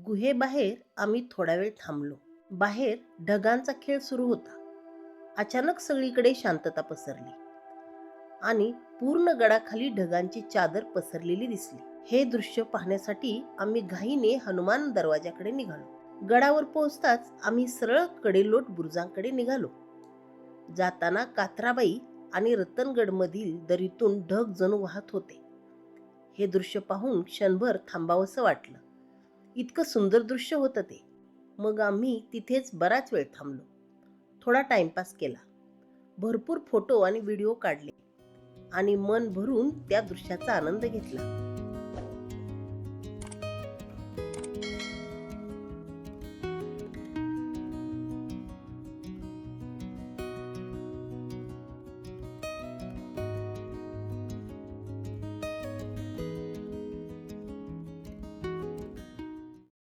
गुहेबाहेर आम्ही थोडा वेळ थांबलो. बाहेर ढगांचा खेळ सुरू होता. अचानक सगळीकडे शांतता पसरली आणि पूर्ण गडाखाली ढगांची चादर पसरलेली दिसली. हे दृश्य पाहण्यासाठी आम्ही घाईने हनुमान दरवाजाकडे निघालो. गडावर पोहोचताच आम्ही सरळ कडेलोट बुरुजांकडे निघालो. जाताना कात्राबाई आणि रतनगड मधील दरीतून ढग जणू वाहत होते. हे दृश्य पाहून क्षणभर थांबावंसं वाटलं. इतकं सुंदर दृश्य होतं ते. मग आम्ही तिथेच बराच वेळ थांबलो. थोडा टाइमपास केला. भरपूर फोटो आणि व्हिडिओ काढले आणि मन भरून त्या दृश्याचा आनंद घेतला.